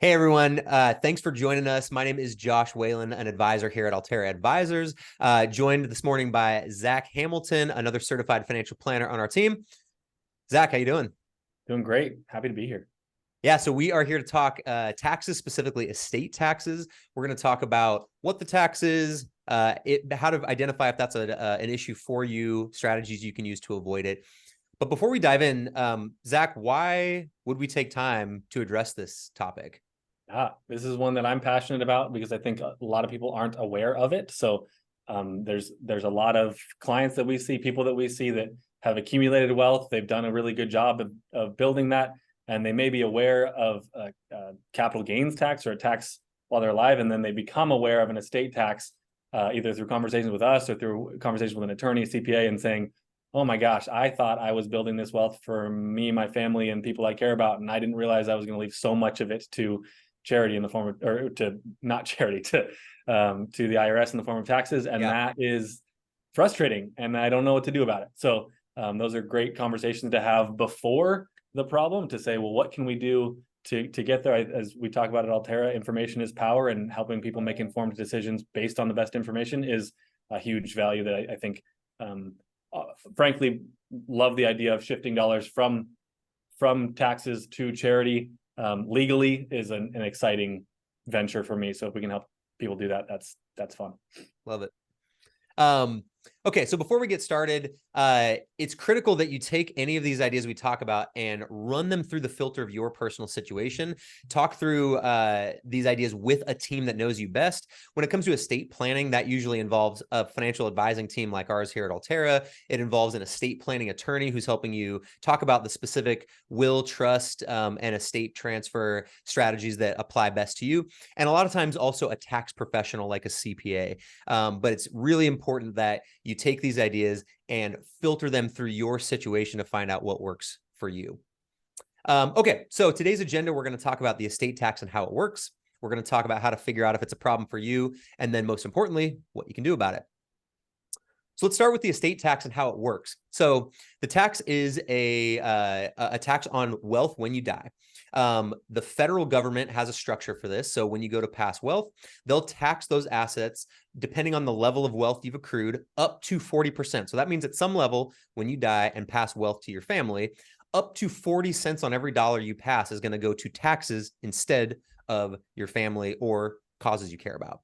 Hey everyone, thanks for joining us. My name is Josh Whelan, an advisor here at Alterra Advisors, joined this morning by Zach Hamilton, another certified financial planner on our team. Zach, how you doing? Doing great. Happy to be here. Yeah, so we are here to talk taxes, specifically estate taxes. We're going to talk about what the tax is, how to identify if that's an issue for you, strategies you can use to avoid it. But before we dive in, Zach, why would we take time to address this topic? This is one that I'm passionate about because I think a lot of people aren't aware of it. So there's a lot of clients that we see, people that we see that have accumulated wealth. They've done a really good job of building that, and they may be aware of a capital gains tax or a tax while they're alive, and then they become aware of an estate tax either through conversations with us or through conversations with an attorney, CPA, and saying, oh my gosh, I thought I was building this wealth for me, my family, and people I care about, and I didn't realize I was going to leave so much of it to charity in the form of, or to not charity, to the IRS in the form of taxes, and Yeah. that is frustrating, and I don't know what to do about it. So those are great conversations to have before the problem, to say, well, what can we do to get there? As we talk about at Alterra, information is power, and helping people make informed decisions based on the best information is a huge value that I think, frankly, love the idea of shifting dollars from taxes to charity legally is an exciting venture for me. So if we can help people do that, that's fun. Love it. Okay, so before we get started, it's critical that you take any of these ideas we talk about and run them through the filter of your personal situation. Talk through these ideas with a team that knows you best. When it comes to estate planning, that usually involves a financial advising team like ours here at Alterra. It involves an estate planning attorney who's helping you talk about the specific will, trust, and estate transfer strategies that apply best to you. And a lot of times also a tax professional like a CPA. But it's really important that you take these ideas and filter them through your situation to find out what works for you. Okay, so today's agenda, we're going to talk about the estate tax and how it works. We're going to talk about how to figure out if it's a problem for you, and then most importantly, what you can do about it. So let's start with the estate tax and how it works. So the tax is a tax on wealth when you die. The federal government has a structure for this. So when you go to pass wealth, they'll tax those assets depending on the level of wealth you've accrued up to 40%. So that means at some level, when you die and pass wealth to your family, up to 40 cents on every dollar you pass is going to go to taxes instead of your family or causes you care about.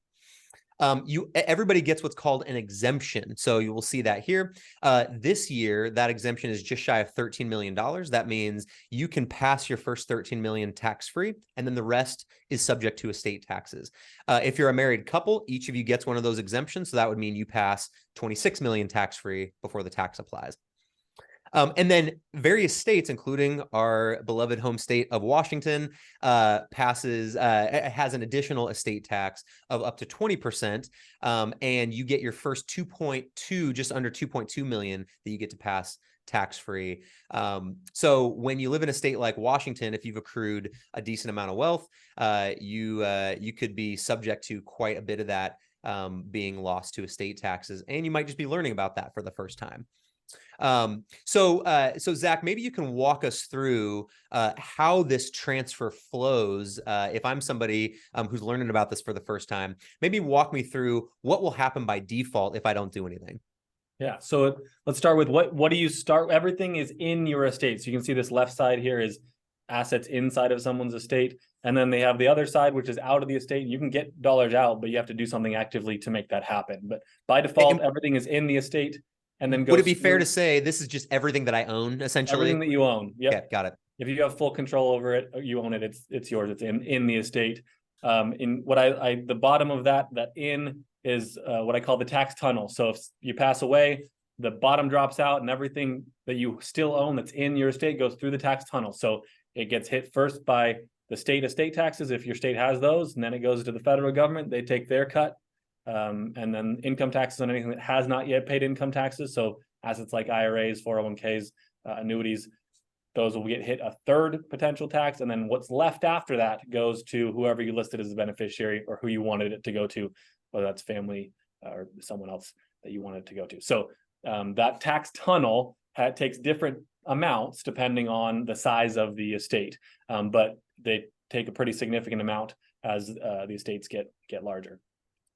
Everybody gets what's called an exemption. So you will see that here. This year, that exemption is just shy of $13 million. That means you can pass your first $13 million tax-free, and then the rest is subject to estate taxes. If you're a married couple, each of you gets one of those exemptions. So that would mean you pass $26 million tax-free before the tax applies. And then various states, including our beloved home state of Washington, has an additional estate tax of up to 20%. And you get your first 2.2, just under 2.2 million that you get to pass tax-free. So when you live in a state like Washington, if you've accrued a decent amount of wealth, you could be subject to quite a bit of that being lost to estate taxes. And you might just be learning about that for the first time. So Zach, maybe you can walk us through how this transfer flows. If I'm somebody who's learning about this for the first time, maybe walk me through what will happen by default if I don't do anything. Yeah. So let's start with what do you start? Everything is in your estate. So you can see this left side here is assets inside of someone's estate. And then they have the other side, which is out of the estate. You can get dollars out, but you have to do something actively to make that happen. But by default, everything is in the estate. And then would it be fair to say this is just everything that I own, essentially? Everything that you own. Yep. Okay, got it. If you have full control over it, you own it. It's yours. It's in the estate. In what the bottom of that in is what I call the tax tunnel. So if you pass away, the bottom drops out, and everything that you still own that's in your estate goes through the tax tunnel. So it gets hit first by the state estate taxes, if your state has those, and then it goes to the federal government. They take their cut. And then income taxes on anything that has not yet paid income taxes. So assets like IRAs, 401ks, annuities, those will get hit a third potential tax. And then what's left after that goes to whoever you listed as a beneficiary or who you wanted it to go to, whether that's family or someone else that you wanted it to go to. So that tax tunnel takes different amounts depending on the size of the estate. But they take a pretty significant amount as the estates get larger.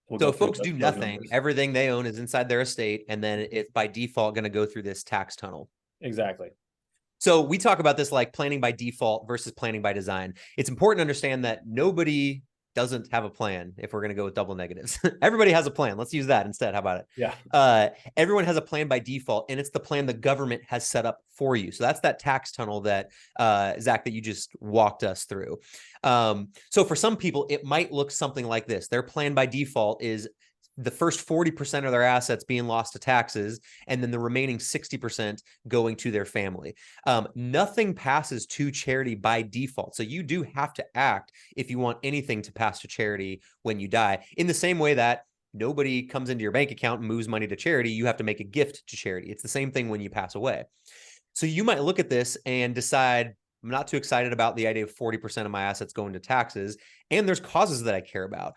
We'll So go if through folks do those nothing, numbers. everything they own is inside their estate, and then it's by default going to go through this tax tunnel. Exactly. So we talk about this like planning by default versus planning by design. It's important to understand that nobody doesn't have a plan if we're going to go with double negatives. Everybody has a plan. Let's use that instead. How about it? Yeah. Everyone has a plan by default, and it's the plan the government has set up for you. So that's that tax tunnel that Zach, that you just walked us through. So for some people, it might look something like this. Their plan by default is the first 40% of their assets being lost to taxes, and then the remaining 60% going to their family. Nothing passes to charity by default. So you do have to act if you want anything to pass to charity when you die, in the same way that nobody comes into your bank account and moves money to charity. You have to make a gift to charity. It's the same thing when you pass away. So you might look at this and decide, I'm not too excited about the idea of 40% of my assets going to taxes, and there's causes that I care about.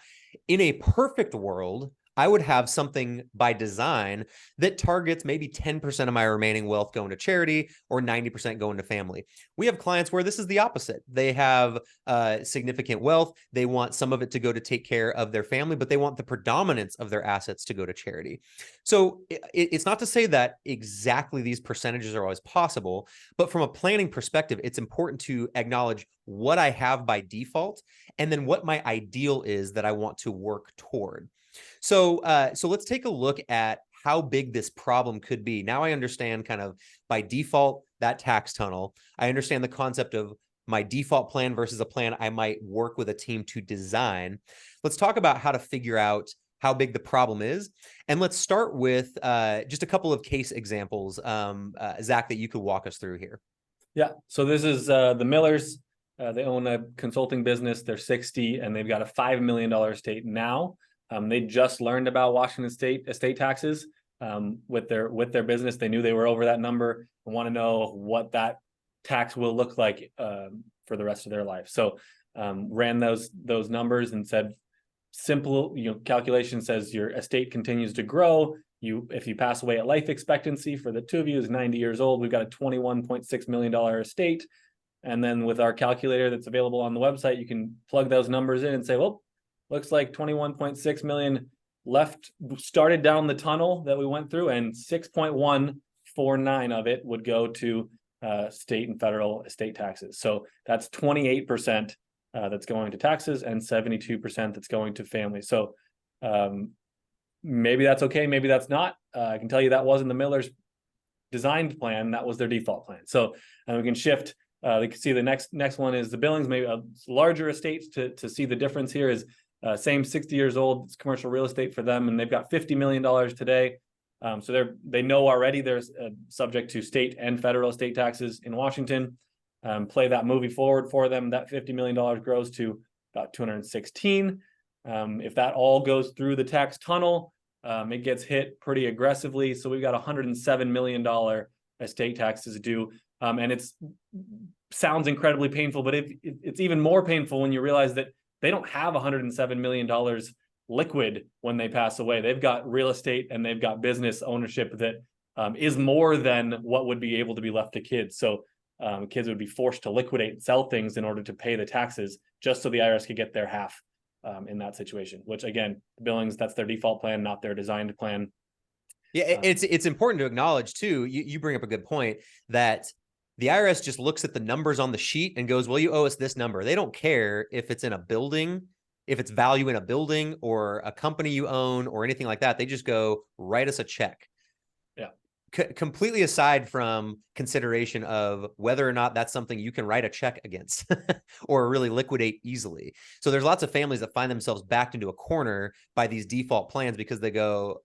In a perfect world, I would have something by design that targets maybe 10% of my remaining wealth going to charity or 90% going to family. We have clients where this is the opposite. They have significant wealth. They want some of it to go to take care of their family, but they want the predominance of their assets to go to charity. So it's not to say that exactly these percentages are always possible, but from a planning perspective, it's important to acknowledge what I have by default and then what my ideal is that I want to work toward. So let's take a look at how big this problem could be. Now I understand kind of by default that tax tunnel. I understand the concept of my default plan versus a plan I might work with a team to design. Let's talk about how to figure out how big the problem is. And let's start with just a couple of case examples, Zach, that you could walk us through here. Yeah. So this is the Millers. They own a consulting business. They're 60 and they've got a $5 million estate now. They just learned about Washington State estate taxes with their business. They knew they were over that number and want to know what that tax will look like for the rest of their life. So ran those numbers and said, simple, calculation says your estate continues to grow. If you pass away at life expectancy for the two of you is 90 years old, we've got a $21.6 million estate. And then with our calculator that's available on the website, you can plug those numbers in and say, well, looks like 21.6 million left, started down the tunnel that we went through, and 6.149 of it would go to state and federal estate taxes. So that's 28% that's going to taxes and 72% that's going to family. So maybe that's okay, maybe that's not. I can tell you that wasn't the Millers' designed plan, that was their default plan. So we can shift. You can see the next one is the Billings, maybe a larger estate to see the difference here is same 60 years old, it's commercial real estate for them, and they've got $50 million today. So they know already there's subject to state and federal estate taxes in Washington. Play that movie forward for them, that $50 million grows to about 216. If that all goes through the tax tunnel, it gets hit pretty aggressively. So we've got $107 million estate taxes due. And it sounds incredibly painful, but it's even more painful when you realize that they don't have $107 million liquid when they pass away. They've got real estate and they've got business ownership that is more than what would be able to be left to kids. So kids would be forced to liquidate and sell things in order to pay the taxes just so the IRS could get their half in that situation, which again, Billings, that's their default plan, not their designed plan. Yeah, it's important to acknowledge too, you bring up a good point, that the IRS just looks at the numbers on the sheet and goes, well, you owe us this number. They don't care if it's in a building, if it's value in a building or a company you own or anything like that. They just go, write us a check. Yeah. Completely aside from consideration of whether or not that's something you can write a check against or really liquidate easily. So there's lots of families that find themselves backed into a corner by these default plans because they go,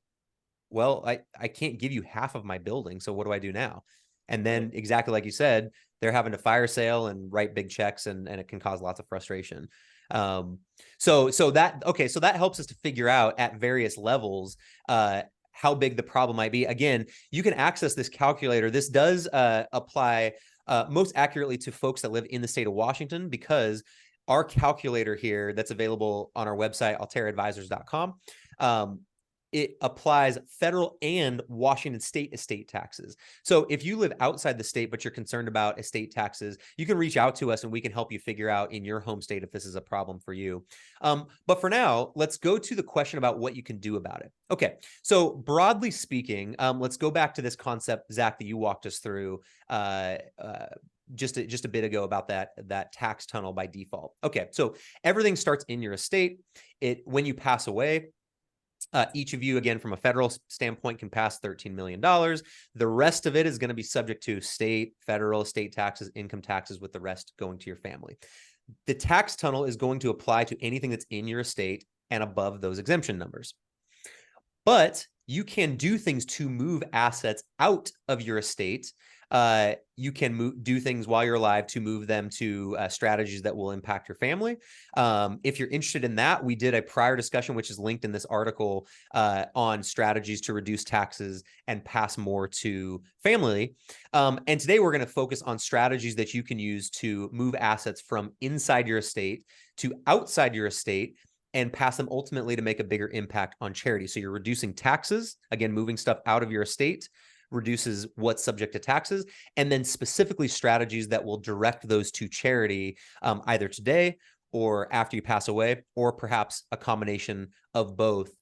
well, I can't give you half of my building. So what do I do now? And then exactly like you said, they're having to fire sale and write big checks, and it can cause lots of frustration. So that helps us to figure out at various levels how big the problem might be. Again, you can access this calculator. This does apply most accurately to folks that live in the state of Washington, because our calculator here that's available on our website, AlterraAdvisors.com, it applies federal and Washington state estate taxes. So if you live outside the state, but you're concerned about estate taxes, you can reach out to us and we can help you figure out in your home state if this is a problem for you. But for now, let's go to the question about what you can do about it. Okay, so broadly speaking, let's go back to this concept, Zach, that you walked us through just a bit ago about that tax tunnel by default. Okay, so everything starts in your estate. When you pass away, each of you, again, from a federal standpoint, can pass $13 million. The rest of it is going to be subject to state, federal, estate taxes, income taxes, with the rest going to your family. The tax tunnel is going to apply to anything that's in your estate and above those exemption numbers. But you can do things to move assets out of your estate. You can do things while you're alive to move them to strategies that will impact your family. If you're interested in that, we did a prior discussion, which is linked in this article, on strategies to reduce taxes and pass more to family. And today we're going to focus on strategies that you can use to move assets from inside your estate to outside your estate and pass them ultimately to make a bigger impact on charity. So you're reducing taxes, again, moving stuff out of your estate reduces what's subject to taxes, and then specifically strategies that will direct those to charity, either today or after you pass away, or perhaps a combination of both,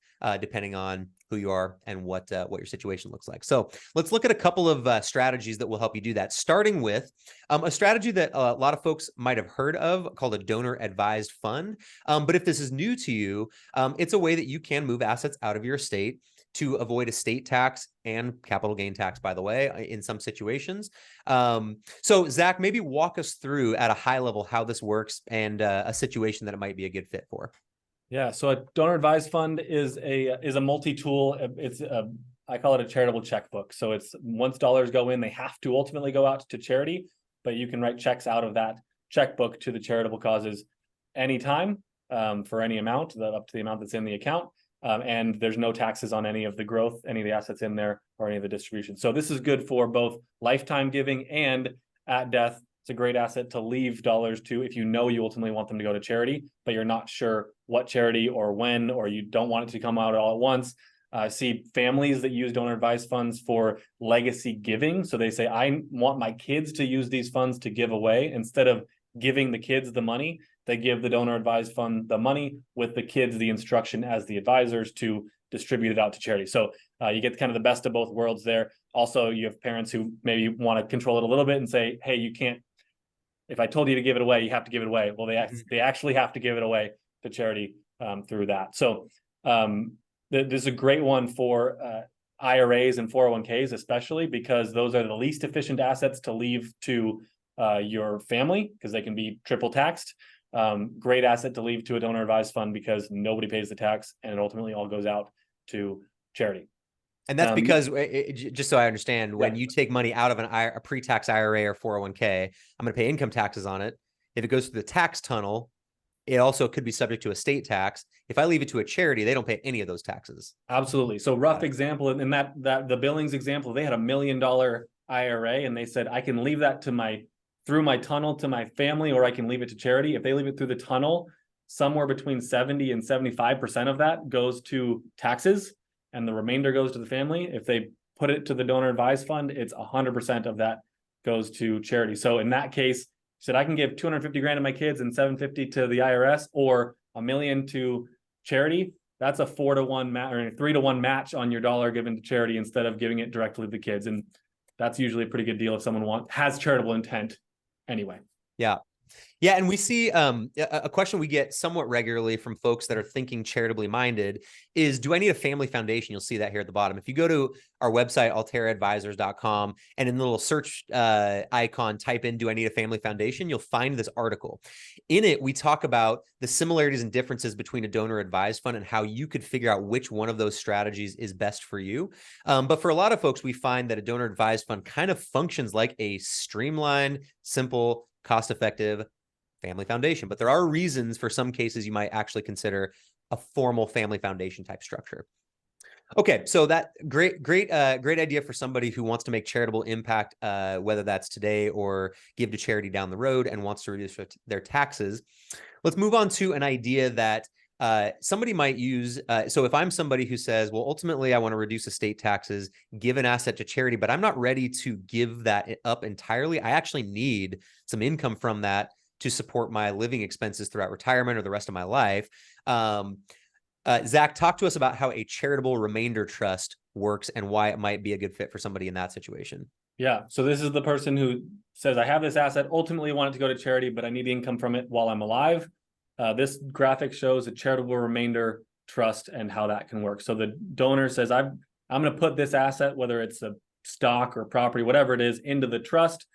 depending on who you are and what your situation looks like. So let's look at a couple of strategies that will help you do that, starting with a strategy that a lot of folks might have heard of called a donor advised fund. But if this is new to you, it's a way that you can move assets out of your estate to avoid estate tax and capital gain tax, by the way, in some situations. So Zach, maybe walk us through at a high level how this works and a situation that it might be a good fit for. Yeah, so a donor advised fund is a multi-tool. I call it a charitable checkbook. So it's once dollars go in, they have to ultimately go out to charity, but you can write checks out of that checkbook to the charitable causes anytime, for any amount, up to the amount that's in the account. And there's no taxes on any of the growth, any of the assets in there, or any of the distribution. So this is good for both lifetime giving and at death. It's a great asset to leave dollars to if you know you ultimately want them to go to charity, but you're not sure what charity or when, or you don't want it to come out all at once. See families that use donor advised funds for legacy giving. So they say, I want my kids to use these funds to give away. Instead of giving the kids the money, they give the donor advised fund the money with the kids the instruction as the advisors to distribute it out to charity. So you get kind of the best of both worlds there. Also, you have parents who maybe want to control it a little bit and say, hey, you can't, if I told you to give it away, you have to give it away. Well, they actually have to give it away to charity through that. So this is a great one for IRAs and 401ks, especially because those are the least efficient assets to leave to your family because they can be triple taxed. Great asset to leave to a donor advised fund because nobody pays the tax and it ultimately all goes out to charity. And that's because, just so I understand, when you take money out of a pre-tax IRA or 401k, I'm going to pay income taxes on it. If it goes through the tax tunnel, it also could be subject to a state tax. If I leave it to a charity, they don't pay any of those taxes. Absolutely. So rough example, in that the Billings example, they had $1 million IRA and they said, I can leave that through my tunnel to my family, or I can leave it to charity. If they leave it through the tunnel, somewhere between 70 and 75% of that goes to taxes and the remainder goes to the family. If they put it to the donor advised fund, it's 100% of that goes to charity. So in that case, said I can give 250 grand to my kids and 750 to the IRS, or $1 million to charity. That's a 4-to-1 or a 3-to-1 match on your dollar given to charity instead of giving it directly to the kids. And that's usually a pretty good deal if someone has charitable intent anyway. Yeah. Yeah. And we see a question we get somewhat regularly from folks that are thinking charitably minded is, do I need a family foundation? You'll see that here at the bottom. If you go to our website, alterraadvisors.com, and in the little search icon, type in, do I need a family foundation? You'll find this article. In it, we talk about the similarities and differences between a donor advised fund and how you could figure out which one of those strategies is best for you. But for a lot of folks, we find that a donor advised fund kind of functions like a streamlined, simple, cost-effective family foundation. But there are reasons for some cases you might actually consider a formal family foundation type structure. Okay, so that great idea for somebody who wants to make charitable impact, whether that's today or give to charity down the road and wants to reduce their taxes. Let's move on to an idea that somebody might use, so if I'm somebody who says, well, ultimately I want to reduce estate taxes, give an asset to charity, but I'm not ready to give that up entirely. I actually need some income from that to support my living expenses throughout retirement or the rest of my life. Zach, talk to us about how a charitable remainder trust works and why it might be a good fit for somebody in that situation. Yeah. So this is the person who says, I have this asset, ultimately want it to go to charity, but I need income from it while I'm alive. This graphic shows a charitable remainder trust and how that can work. So the donor says, I'm going to put this asset, whether it's a stock or property, whatever it is, into the trust.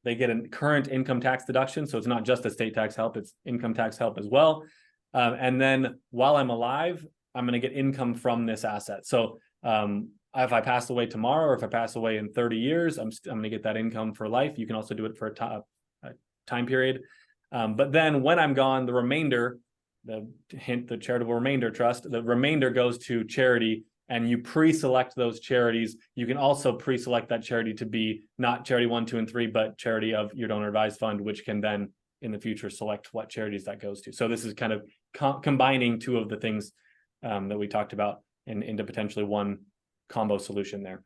They get a current income tax deduction. So it's not just estate tax help, it's income tax help as well. And then while I'm alive, I'm going to get income from this asset. So if I pass away tomorrow, or if I pass away in 30 years, I'm going to get that income for life. You can also do it for a time period. But then when I'm gone, the remainder, the charitable remainder trust, the remainder goes to charity, and you pre-select those charities. You can also pre-select that charity to be not charity 1, 2, and 3, but charity of your donor advised fund, which can then in the future select what charities that goes to. So this is kind of combining two of the things that we talked about into potentially one combo solution there.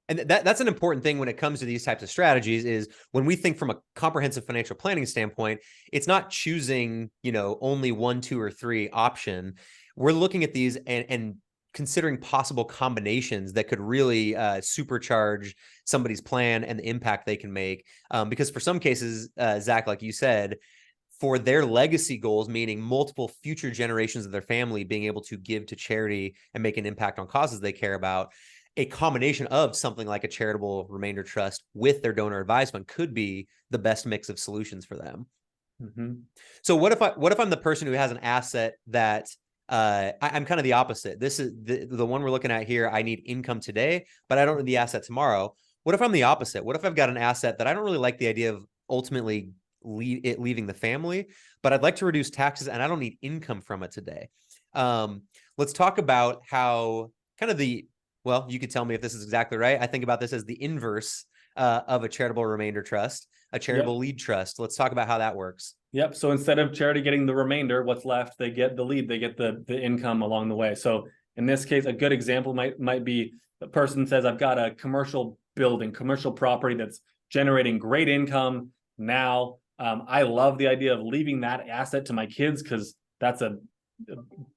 And that's an important thing when it comes to these types of strategies, is when we think from a comprehensive financial planning standpoint, it's not choosing, only 1, 2, or 3 option. We're looking at these and considering possible combinations that could really supercharge somebody's plan and the impact they can make. Because for some cases, Zach, like you said, for their legacy goals, meaning multiple future generations of their family being able to give to charity and make an impact on causes they care about, a combination of something like a charitable remainder trust with their donor advised fund could be the best mix of solutions for them. Mm-hmm. So what if I'm the person who has an asset that I'm kind of the opposite? This is the one we're looking at here. I need income today, but I don't need the asset tomorrow. What if I'm the opposite? What if I've got an asset that I don't really like the idea of ultimately leaving the family, but I'd like to reduce taxes and I don't need income from it today? Let's talk about how kind of well, you could tell me if this is exactly right. I think about this as the inverse of a charitable remainder trust, a charitable lead trust. Let's talk about how that works. Yep. So instead of charity getting the remainder, what's left, they get the lead, they get the income along the way. So in this case, a good example might be the person says, I've got a commercial building, commercial property that's generating great income now. I love the idea of leaving that asset to my kids because that's a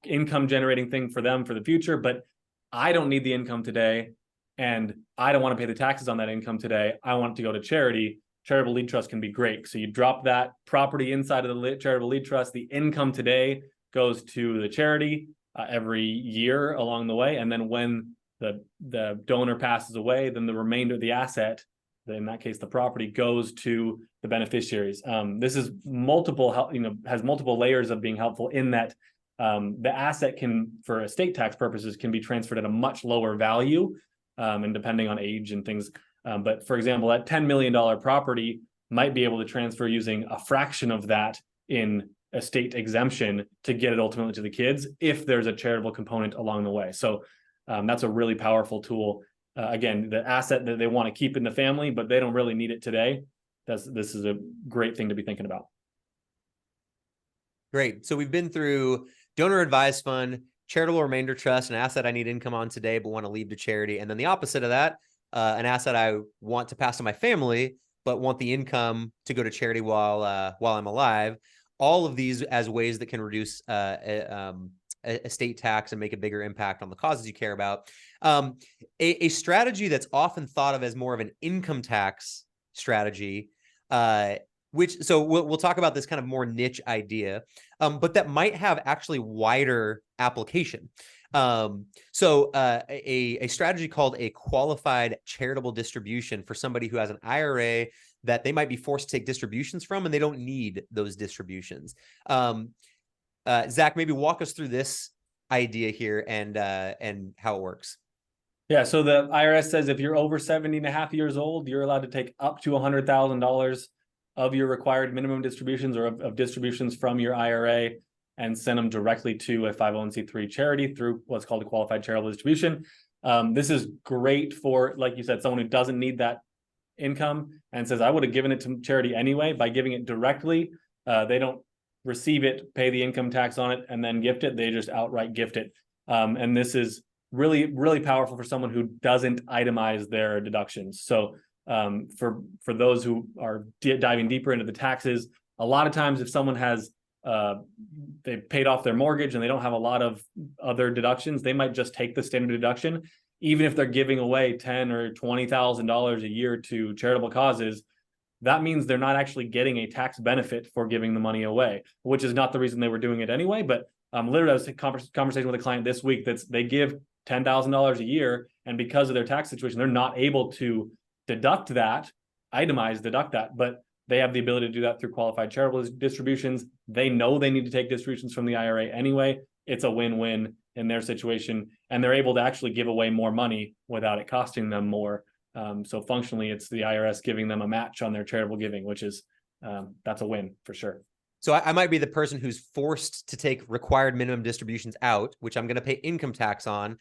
income generating thing for them for the future. But I don't need the income today, and I don't want to pay the taxes on that income today. I want it to go to charity. Charitable lead trust can be great. So you drop that property inside of the charitable lead trust. The income today goes to the charity every year along the way. And then when the donor passes away, then the remainder of the asset, in that case, the property, goes to the beneficiaries. This is has multiple layers of being helpful in that the asset can, for estate tax purposes, can be transferred at a much lower value, and depending on age and things. But for example, that $10 million property might be able to transfer using a fraction of that in estate exemption to get it ultimately to the kids if there's a charitable component along the way. So that's a really powerful tool. Again, the asset that they want to keep in the family, but they don't really need it today. This is a great thing to be thinking about. Great. So we've been through donor advised fund, charitable remainder trust, an asset I need income on today but want to leave to charity. And then the opposite of that, an asset I want to pass to my family but want the income to go to charity while I'm alive. All of these as ways that can reduce estate tax and make a bigger impact on the causes you care about. A strategy that's often thought of as more of an income tax strategy, so we'll talk about this kind of more niche idea, but that might have actually wider application. So a strategy called a qualified charitable distribution for somebody who has an IRA that they might be forced to take distributions from, and they don't need those distributions. Zach, maybe walk us through this idea here and how it works. Yeah, so the IRS says if you're over 70 and a half years old, you're allowed to take up to $100,000 of your required minimum distributions or of distributions from your IRA and send them directly to a 501c3 charity through what's called a qualified charitable distribution. This is great for, like you said, someone who doesn't need that income and says, I would have given it to charity anyway. By giving it directly, they don't receive it, pay the income tax on it, and then gift it. They just outright gift it. And this is really, really powerful for someone who doesn't itemize their deductions. So for those who are diving deeper into the taxes, a lot of times if someone has they paid off their mortgage and they don't have a lot of other deductions, they might just take the standard deduction. Even if they're giving away $10,000 or $20,000 a year to charitable causes, that means they're not actually getting a tax benefit for giving the money away, which is not the reason they were doing it anyway. But literally, I was in conversation with a client this week that they give $10,000 a year, and because of their tax situation, they're not able to deduct that, deduct that, but they have the ability to do that through qualified charitable distributions. They know they need to take distributions from the IRA anyway. It's a win-win in their situation, and they're able to actually give away more money without it costing them more. So functionally, it's the IRS giving them a match on their charitable giving, which is that's a win for sure. So I might be the person who's forced to take required minimum distributions out, which I'm going to pay income tax on.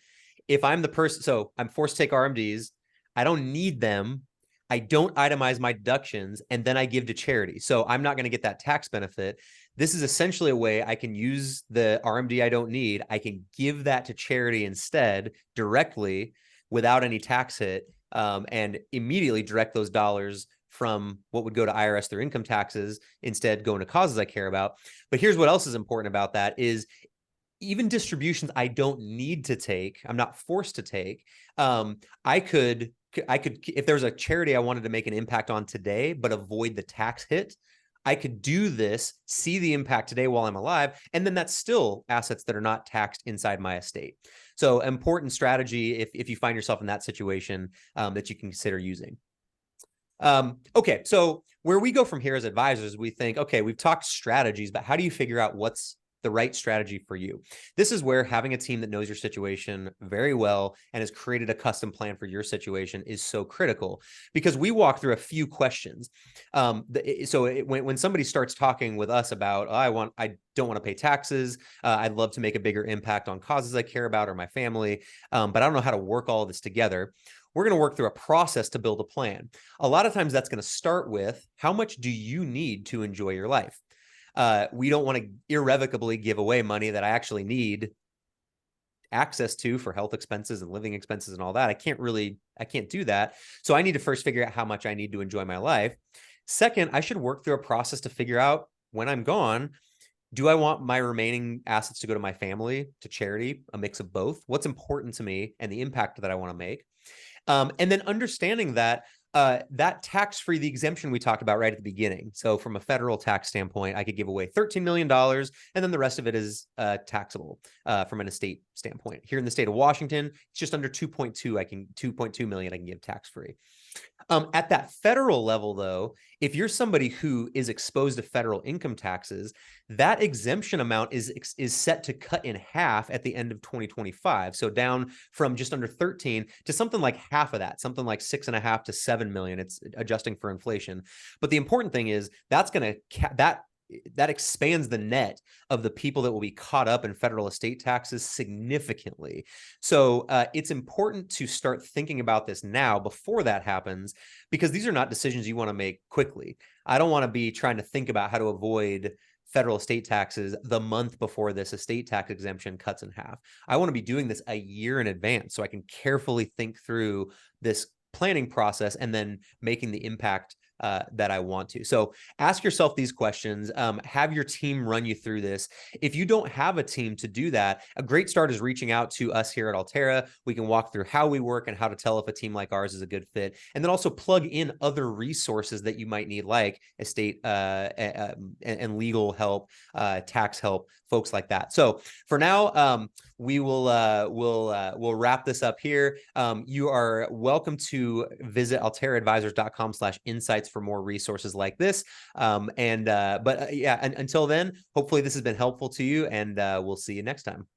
If I'm the person, so I'm forced to take RMDs, I don't need them, I don't itemize my deductions, and then I give to charity. So I'm not going to get that tax benefit. This is essentially a way I can use the RMD I don't need. I can give that to charity instead directly without any tax hit, and immediately direct those dollars from what would go to IRS through income taxes, instead going to causes I care about. But here's what else is important about that is even distributions I don't need to take, I'm not forced to take. I could, if there's a charity I wanted to make an impact on today, but avoid the tax hit, I could do this, see the impact today while I'm alive, and then that's still assets that are not taxed inside my estate. So important strategy if you find yourself in that situation that you can consider using. Okay, so where we go from here as advisors, we think, okay, we've talked strategies, but how do you figure out what's the right strategy for you? This is where having a team that knows your situation very well and has created a custom plan for your situation is so critical, because we walk through a few questions. When somebody starts talking with us about, oh, I don't want to pay taxes, I'd love to make a bigger impact on causes I care about or my family, but I don't know how to work all of this together. We're going to work through a process to build a plan. A lot of times that's going to start with, how much do you need to enjoy your life? We don't want to irrevocably give away money that I actually need access to for health expenses and living expenses and all that. I can't do that. So I need to first figure out how much I need to enjoy my life. Second, I should work through a process to figure out, when I'm gone, do I want my remaining assets to go to my family, to charity, a mix of both? What's important to me and the impact that I want to make? And then understanding that that tax-free, the exemption we talked about right at the beginning. So from a federal tax standpoint, I could give away $13 million, and then the rest of it is taxable from an estate standpoint. Here in the state of Washington, it's just under 2.2 million I can give tax-free. At that federal level, though, if you're somebody who is exposed to federal income taxes, that exemption amount is set to cut in half at the end of 2025. So down from just under 13 to something like half of that, something like 6.5 to 7 million. It's adjusting for inflation. But the important thing is that's going to that expands the net of the people that will be caught up in federal estate taxes significantly. So it's important to start thinking about this now before that happens, because these are not decisions you want to make quickly. I don't want to be trying to think about how to avoid federal estate taxes the month before this estate tax exemption cuts in half. I want to be doing this a year in advance so I can carefully think through this planning process and then making the impact that I want to. So ask yourself these questions, have your team run you through this. If you don't have a team to do that, a great start is reaching out to us here at Alterra. We can walk through how we work and how to tell if a team like ours is a good fit, and then also plug in other resources that you might need, like estate and legal help, tax help, folks like that. So for now, we'll wrap this up here. You are welcome to visit alterraadvisors.com/insights for more resources like this. But yeah, and until then, hopefully this has been helpful to you, and we'll see you next time.